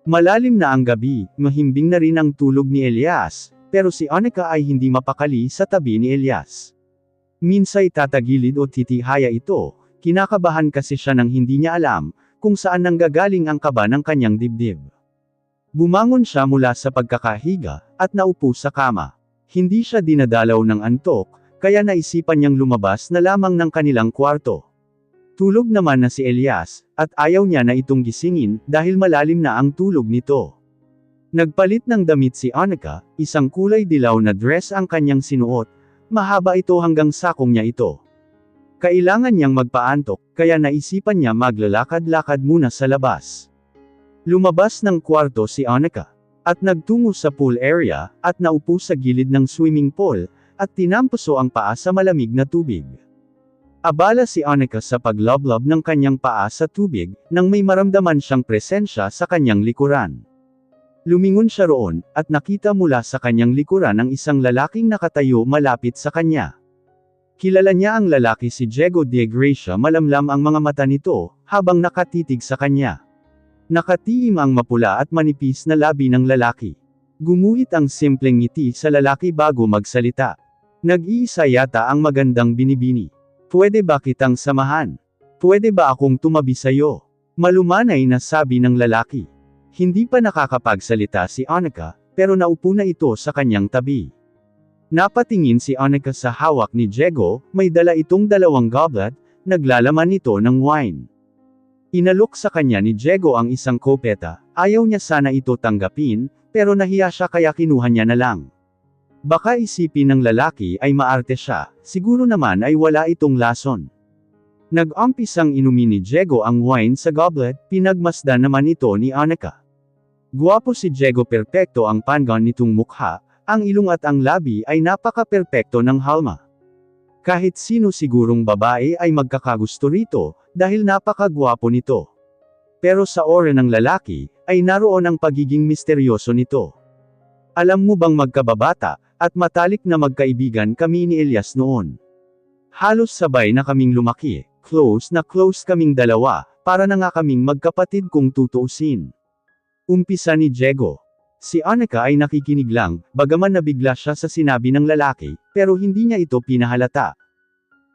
Malalim na ang gabi, mahimbing na rin ang tulog ni Elias, pero si Annika ay hindi mapakali sa tabi ni Elias. Minsay tatagilid o titihaya ito, kinakabahan kasi siya nang hindi niya alam, kung saan nanggagaling ang kaba ng kanyang dibdib. Bumangon siya mula sa pagkakahiga, at naupo sa kama. Hindi siya dinadalaw ng antok, kaya naisipan niyang lumabas na lamang ng kanilang kwarto. Tulog naman na si Elias, at ayaw niya na itong gisingin, dahil malalim na ang tulog nito. Nagpalit ng damit si Annika, isang kulay dilaw na dress ang kanyang sinuot, mahaba ito hanggang sakong niya ito. Kailangan niyang magpaantok, kaya naisipan niya maglalakad-lakad muna sa labas. Lumabas ng kwarto si Annika, at nagtungo sa pool area, at naupo sa gilid ng swimming pool, at tinampuso ang paa sa malamig na tubig. Abala si Annika sa pagloblab ng kanyang paa sa tubig, nang may maramdaman siyang presensya sa kanyang likuran. Lumingon siya roon, at nakita mula sa kanyang likuran ang isang lalaking nakatayo malapit sa kanya. Kilala niya ang lalaki si Diego de Gracia, malamlam ang mga mata nito, habang nakatitig sa kanya. Nakatiim ang mapula at manipis na labi ng lalaki. Gumuhit ang simpleng ngiti sa lalaki bago magsalita. Nag-iisa yata ang magandang binibini. Pwede ba kitang samahan? Pwede ba akong tumabi sa'yo? Malumanay na sabi ng lalaki. Hindi pa nakakapagsalita si Annika, pero naupo na ito sa kanyang tabi. Napatingin si Annika sa hawak ni Diego, may dala itong 2 goblet, naglalaman ito ng wine. Inalok sa kanya ni Diego ang isang kopeta, ayaw niya sana ito tanggapin, pero nahiya siya kaya kinuha niya na lang. Baka isipin ng lalaki ay maarte siya, siguro naman ay wala itong lason. Nag-umpisang inumin ni Diego ang wine sa goblet, pinagmasdan naman ito ni Annika. Guwapo si Diego, perpekto ang panggan nitong mukha, ang ilong at ang labi ay napaka-perpekto ng halma. Kahit sino sigurong babae ay magkakagusto rito, dahil napakagwapo nito. Pero sa ora ng lalaki, ay naroon ang pagiging misteryoso nito. Alam mo bang magkababata, at matalik na magkaibigan kami ni Elias noon. Halos sabay na kaming lumaki, close na close kaming dalawa, para na nga kaming magkapatid kung tutuusin. Umpisa ni Diego. Si Annika ay nakikinig lang, bagaman nabigla siya sa sinabi ng lalaki, pero hindi niya ito pinahalata.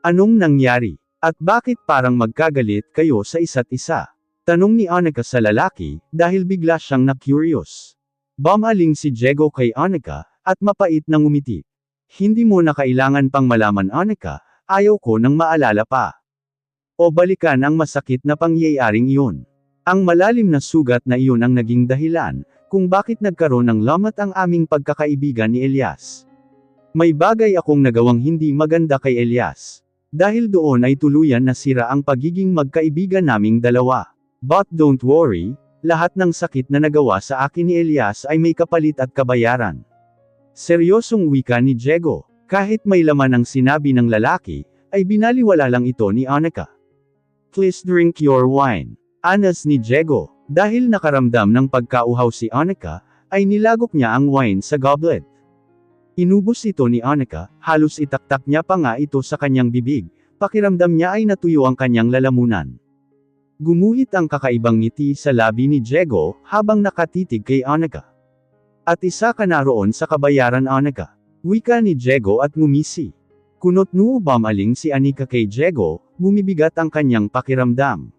Anong nangyari? At bakit parang magkagalit kayo sa isa't isa? Tanong ni Annika sa lalaki, dahil bigla siyang na-curious. Bumaling si Diego kay Annika, at mapait na ngumiti. Hindi mo na kailangan pang malaman, Annika, ayaw ko nang maalala pa. O balikan ang masakit na pangyayaring iyon. Ang malalim na sugat na iyon ang naging dahilan, kung bakit nagkaroon ng lamat ang aming pagkakaibigan ni Elias. May bagay akong nagawang hindi maganda kay Elias. Dahil doon ay tuluyan na sira ang pagiging magkaibigan naming dalawa. But don't worry, lahat ng sakit na nagawa sa akin ni Elias ay may kapalit at kabayaran. Seryosong wika ni Diego, kahit may laman ang sinabi ng lalaki, ay binaliwala lang ito ni Annika. Please drink your wine. Anas ni Diego, dahil nakaramdam ng pagkauhaw si Annika, ay nilagok niya ang wine sa goblet. Inubos ito ni Annika, halos itaktak niya pa nga ito sa kanyang bibig, pakiramdam niya ay natuyo ang kanyang lalamunan. Gumuhit ang kakaibang ngiti sa labi ni Diego, habang nakatitig kay Annika. At isa ka na roon sa kabayaran, Annika. Wika ni Diego at ngumisi. Kunot noo bumaling si Annika kay Diego, bumibigat ang kanyang pakiramdam.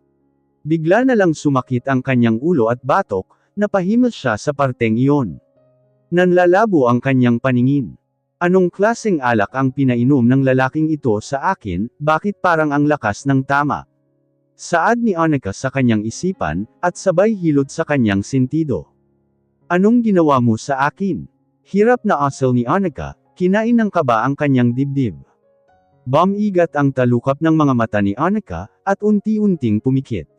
Bigla na lang sumakit ang kanyang ulo at batok, napahimos siya sa parteng iyon. Nanlalabo ang kanyang paningin. Anong klaseng alak ang pinainom ng lalaking ito sa akin, bakit parang ang lakas ng tama? Saad ni Annika sa kanyang isipan, at sabay hilot sa kanyang sentido. Anong ginawa mo sa akin? Hirap na asal ni Annika, kinain ng kaba ang kanyang dibdib. Bumigat ang talukap ng mga mata ni Annika, at unti-unting pumikit.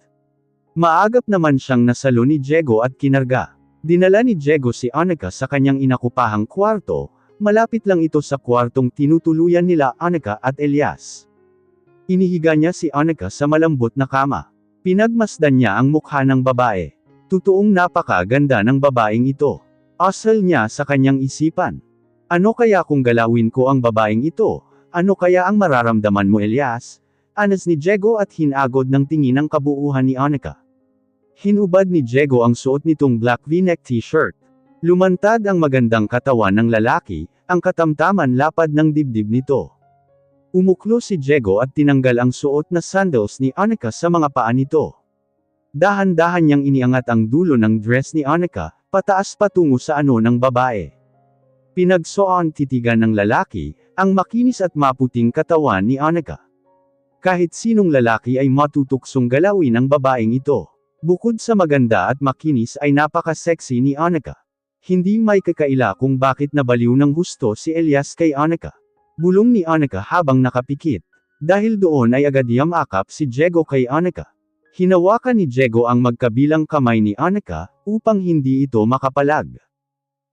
Maagap naman siyang nasalo ni Diego at kinarga. Dinala ni Diego si Annika sa kanyang inakupahang kwarto, malapit lang ito sa kwartong tinutuluyan nila Annika at Elias. Inihiga niya si Annika sa malambot na kama. Pinagmasdan niya ang mukha ng babae. Totoong napakaganda ng babaeng ito. Asal niya sa kanyang isipan. Ano kaya kung galawin ko ang babaeng ito? Ano kaya ang mararamdaman mo, Elias? Anas ni Diego at hinagod ng tingin ang kabuuhan ni Annika. Hinubad ni Diego ang suot nitong black v-neck t-shirt. Lumantad ang magandang katawan ng lalaki, ang katamtaman lapad ng dibdib nito. Umuklo si Diego at tinanggal ang suot na sandals ni Annika sa mga paa nito. Dahan-dahan niyang iniangat ang dulo ng dress ni Annika, pataas patungo sa ano ng babae. Pinagsoan titigan ng lalaki, ang makinis at maputing katawan ni Annika. Kahit sinong lalaki ay matutuksong galawin ang babaeng ito. Bukod sa maganda at makinis ay napaka-sexy ni Annika. Hindi may kakaila kung bakit nabaliw ng husto si Elias kay Annika. Bulong ni Annika habang nakapikit. Dahil doon ay agad yamakap si Diego kay Annika. Hinawakan ni Diego ang magkabilang kamay ni Annika, upang hindi ito makapalag.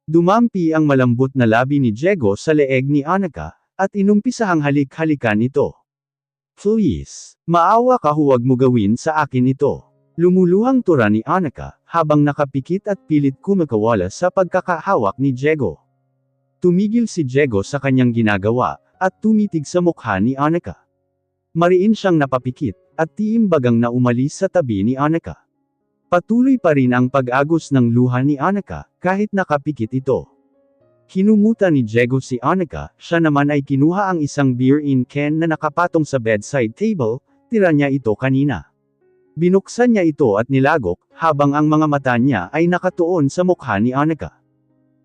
Dumampi ang malambot na labi ni Diego sa leeg ni Annika, at inumpisahang halik-halikan ito. Please, maawa ka, huwag mo gawin sa akin ito. Lumuluhang tura ni Annika, habang nakapikit at pilit kumakawala sa pagkakahawak ni Diego. Tumigil si Diego sa kanyang ginagawa, at tumitig sa mukha ni Annika. Mariin siyang napapikit, at tiimbagang na umalis sa tabi ni Annika. Patuloy pa rin ang pag-agos ng luha ni Annika, kahit nakapikit ito. Hinumutan ni Diego si Annika, siya naman ay kinuha ang isang beer in can na nakapatong sa bedside table, tira niya ito kanina. Binuksan niya ito at nilagok, habang ang mga mata niya ay nakatuon sa mukha ni Annika.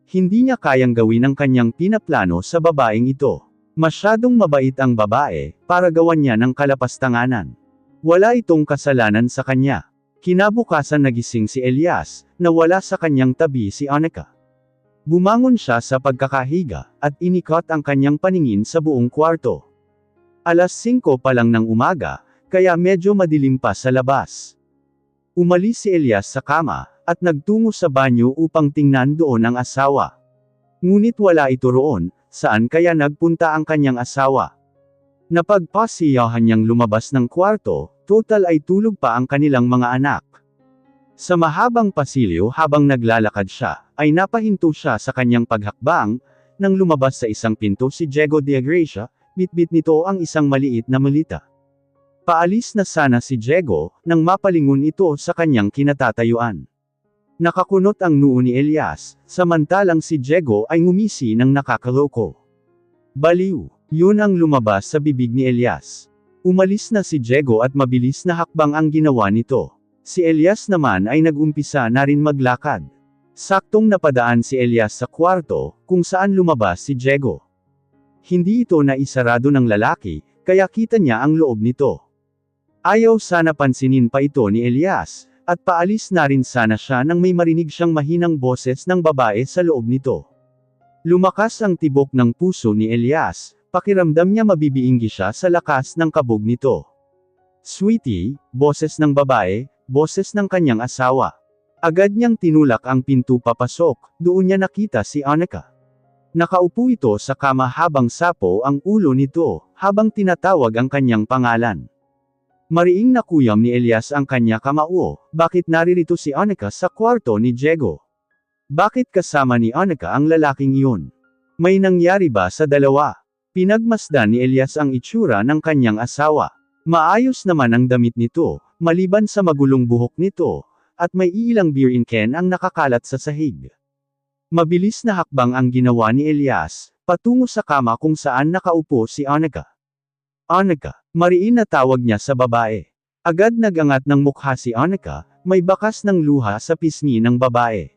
Hindi niya kayang gawin ang kanyang pinaplano sa babaeng ito. Masyadong mabait ang babae, para gawan niya ng kalapastanganan. Wala itong kasalanan sa kanya. Kinabukasan nagising si Elias, na wala sa kanyang tabi si Annika. Bumangon siya sa pagkakahiga, at inikot ang kanyang paningin sa buong kwarto. Alas 5 pa lang ng umaga, kaya medyo madilim pa sa labas. Umalis si Elias sa kama, at nagtungo sa banyo upang tingnan doon ang asawa. Ngunit wala ito roon, saan kaya nagpunta ang kanyang asawa? Napagpasiyahan niyang lumabas ng kwarto, total ay tulog pa ang kanilang mga anak. Sa mahabang pasilyo habang naglalakad siya, ay napahinto siya sa kanyang paghakbang, nang lumabas sa isang pinto si Diego de Gracia, bitbit nito ang isang maliit na malita. Paalis na sana si Diego, nang mapalingon ito sa kanyang kinatatayuan. Nakakunot ang noo ni Elias, samantalang si Diego ay ngumisi ng nakakaloko. Baliw, yun ang lumabas sa bibig ni Elias. Umalis na si Diego at mabilis na hakbang ang ginawa nito. Si Elias naman ay nag-umpisa na rin maglakad. Saktong napadaan si Elias sa kwarto, kung saan lumabas si Diego. Hindi ito naisarado ng lalaki, kaya kita niya ang loob nito. Ayaw sana pansinin pa ito ni Elias, at paalis na rin sana siya nang may marinig siyang mahinang boses ng babae sa loob nito. Lumakas ang tibok ng puso ni Elias, pakiramdam niya mabibiinggi siya sa lakas ng kabog nito. Sweetie, boses ng babae, boses ng kanyang asawa. Agad niyang tinulak ang pinto papasok, doon niya nakita si Annika. Nakaupo ito sa kama habang sapo ang ulo nito, habang tinatawag ang kanyang pangalan. Mariing nakuyam ni Elias ang kanya kamao, bakit naririto si Annika sa kwarto ni Diego? Bakit kasama ni Annika ang lalaking iyon? May nangyari ba sa dalawa? Pinagmasdan ni Elias ang itsura ng kanyang asawa. Maayos naman ang damit nito, maliban sa magulong buhok nito, at may ilang beer in can ang nakakalat sa sahig. Mabilis na hakbang ang ginawa ni Elias, patungo sa kama kung saan nakaupo si Annika. Annika, mariin na tawag niya sa babae. Agad nagangat ng mukha si Annika, may bakas ng luha sa pisngi ng babae.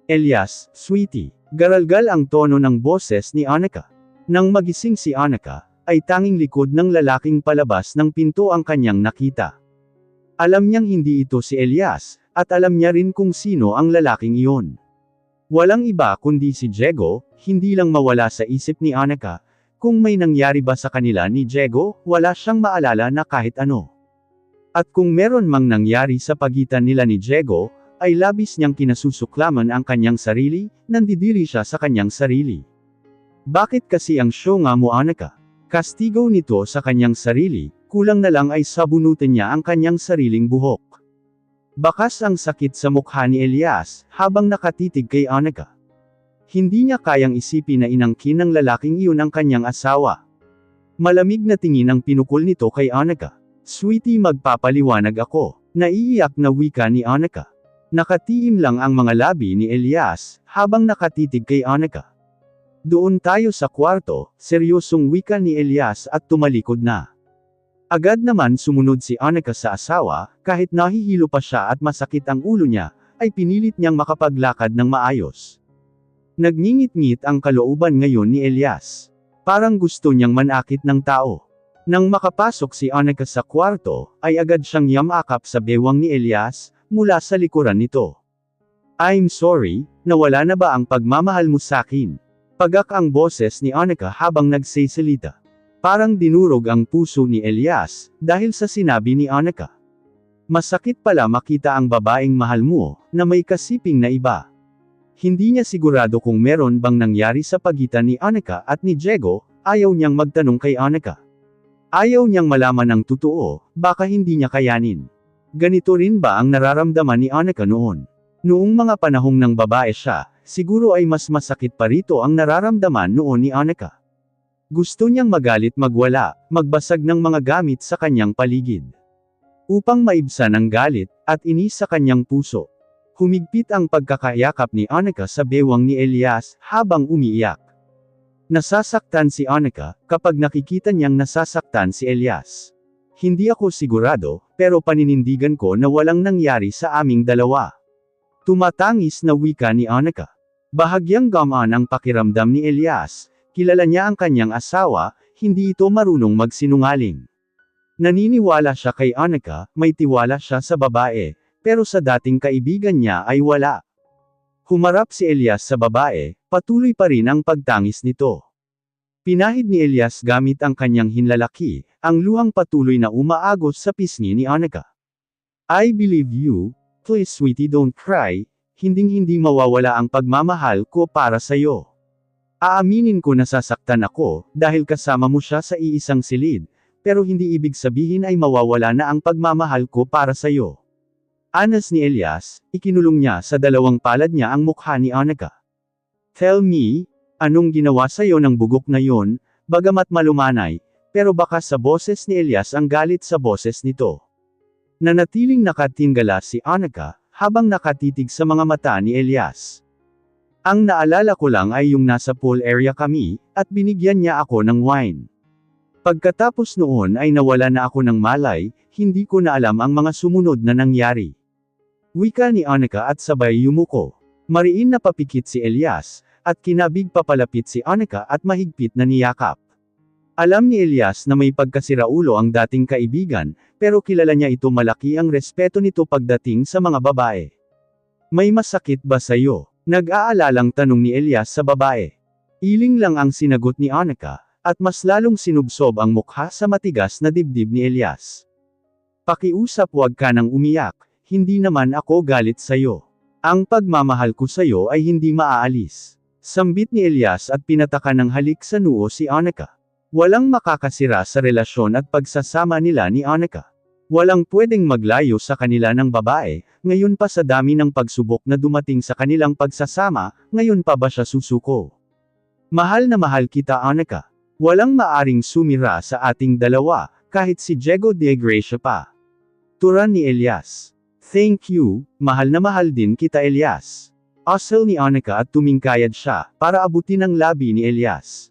Elias, sweetie, garalgal ang tono ng boses ni Annika. Nang magising si Annika, ay tanging likod ng lalaking palabas ng pinto ang kanyang nakita. Alam niyang hindi ito si Elias, at alam niya rin kung sino ang lalaking iyon. Walang iba kundi si Diego, hindi lang mawala sa isip ni Annika, kung may nangyari ba sa kanila ni Diego, wala siyang maalala na kahit ano. At kung meron mang nangyari sa pagitan nila ni Diego, ay labis niyang kinasusuklaman ang kanyang sarili, nandidiri siya sa kanyang sarili. Bakit kasi ang syonga mo Annika? Kastigo nito sa kanyang sarili, kulang na lang ay sabunutin niya ang kanyang sariling buhok. Bakas ang sakit sa mukha ni Elias, habang nakatitig kay Annika. Hindi niya kayang isipin na inangkin ng lalaking iyon ang kanyang asawa. Malamig na tingin ang pinukol nito kay Annika. Sweetie, magpapaliwanag ako. Naiiyak na wika ni Annika. Nakatiim lang ang mga labi ni Elias, habang nakatitig kay Annika. Doon tayo sa kwarto, seryosong wika ni Elias at tumalikod na. Agad naman sumunod si Annika sa asawa, kahit nahihilo pa siya at masakit ang ulo niya, ay pinilit niyang makapaglakad ng maayos. Nagngingit-ngit ang kalooban ngayon ni Elias. Parang gusto niyang manakit ng tao. Nang makapasok si Annika sa kwarto, ay agad siyang yamakap sa bewang ni Elias, mula sa likuran nito. I'm sorry, nawala na ba ang pagmamahal mo sakin? Pagak ang boses ni Annika habang nagsisalita. Parang dinurog ang puso ni Elias, dahil sa sinabi ni Annika. Masakit pala makita ang babaeng mahal mo, na may kasiping na iba. Hindi niya sigurado kung meron bang nangyari sa pagitan ni Annika at ni Diego, ayaw niyang magtanong kay Annika. Ayaw niyang malaman ang totoo, baka hindi niya kayanin. Ganito rin ba ang nararamdaman ni Annika noon? Noong mga panahong ng babae siya, siguro ay mas masakit pa rito ang nararamdaman noon ni Annika. Gusto niyang magalit magwala, magbasag ng mga gamit sa kanyang paligid. Upang maibsan ang galit, at inis sa kanyang puso. Humigpit ang pagkakayakap ni Annika sa bewang ni Elias, habang umiiyak. Nasasaktan si Annika, kapag nakikita niyang nasasaktan si Elias. Hindi ako sigurado, pero paninindigan ko na walang nangyari sa aming dalawa. Tumatangis na wika ni Annika. Bahagyang gamaan ang pakiramdam ni Elias, kilala niya ang kanyang asawa, hindi ito marunong magsinungaling. Naniniwala siya kay Annika, may tiwala siya sa babae, pero sa dating kaibigan niya ay wala. Humarap si Elias sa babae, patuloy pa rin ang pagtangis nito. Pinahid ni Elias gamit ang kanyang hinlalaki, ang luhang patuloy na umaagos sa pisngi ni Annika. I believe you, please sweetie don't cry, hinding-hindi mawawala ang pagmamahal ko para sa'yo. Aaminin ko nasasaktan ako, dahil kasama mo siya sa iisang silid, pero hindi ibig sabihin ay mawawala na ang pagmamahal ko para sa'yo. Anas ni Elias, ikinulong niya sa dalawang palad niya ang mukha ni Annika. Tell me, anong ginawa sa'yo ng bugok na yon, bagamat malumanay, pero baka sa boses ni Elias ang galit sa boses nito. Nanatiling nakatingala si Annika, habang nakatitig sa mga mata ni Elias. Ang naalala ko lang ay yung nasa pool area kami, at binigyan niya ako ng wine. Pagkatapos noon ay nawala na ako ng malay, hindi ko na alam ang mga sumunod na nangyari. Wika ni Annika at sabay yumuko. Mariin na papikit si Elias, at kinabig papalapit si Annika at mahigpit na niyakap. Alam ni Elias na may pagkasiraulo ang dating kaibigan, pero kilala niya ito malaki ang respeto nito pagdating sa mga babae. May masakit ba sa'yo? Nag-aalalang tanong ni Elias sa babae. Iling lang ang sinagot ni Annika, at mas lalong sinubsob ang mukha sa matigas na dibdib ni Elias. Pakiusap huwag ka nang umiyak, hindi naman ako galit sa'yo. Ang pagmamahal ko sa'yo ay hindi maaalis. Sambit ni Elias at pinataka ng halik sa noo si Annika. Walang makakasira sa relasyon at pagsasama nila ni Annika. Walang pwedeng maglayo sa kanila ng babae, ngayon pa sa dami ng pagsubok na dumating sa kanilang pagsasama, ngayon pa ba siya susuko? Mahal na mahal kita Annika. Walang maaring sumira sa ating dalawa, kahit si Diego de Gracia pa. Turan ni Elias. Thank you, mahal na mahal din kita Elias. Asal ni Annika at tumingkayad siya, para abutin ang labi ni Elias.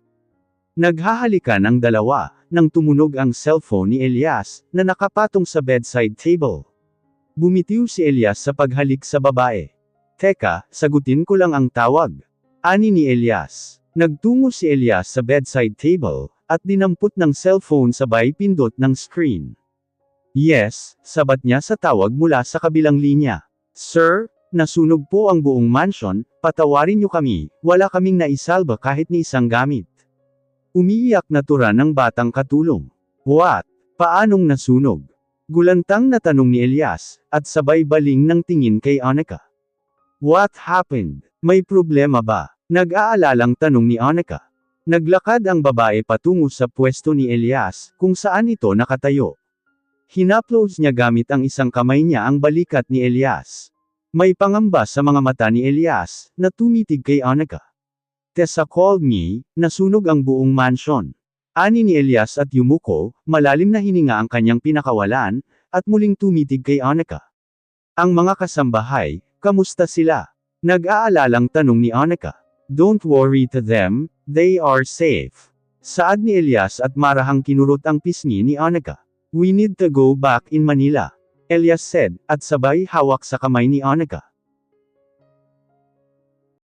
Naghahalikan ang dalawa, nang tumunog ang cellphone ni Elias, na nakapatong sa bedside table. Bumitiw si Elias sa paghalik sa babae. Teka, sagutin ko lang ang tawag. Ani ni Elias. Nagtungo si Elias sa bedside table, at dinampot ng cellphone sabay pindot ng screen. Yes, sabat niya sa tawag mula sa kabilang linya. Sir, nasunog po ang buong mansion, patawarin niyo kami, wala kaming naisalba kahit ni isang gamit. Umiiyak na tura ng batang katulong. What? Paanong nasunog? Gulantang na tanong ni Elias, at sabay baling ng tingin kay Annika. What happened? May problema ba? Nag-aalalang tanong ni Annika. Naglakad ang babae patungo sa pwesto ni Elias, kung saan ito nakatayo. Hinaplos niya gamit ang isang kamay niya ang balikat ni Elias. May pangamba sa mga mata ni Elias, na tumitig kay Annika. Tessa called me, nasunog ang buong mansion. Ani ni Elias at yumuko, malalim na hininga ang kanyang pinakawalan, at muling tumitig kay Annika. Ang mga kasambahay, kamusta sila? Nag-aalalang tanong ni Annika. Don't worry to them, they are safe. Saad ni Elias at marahang kinurot ang pisngi ni Annika. We need to go back in Manila. Elias said, at sabay hawak sa kamay ni Annika.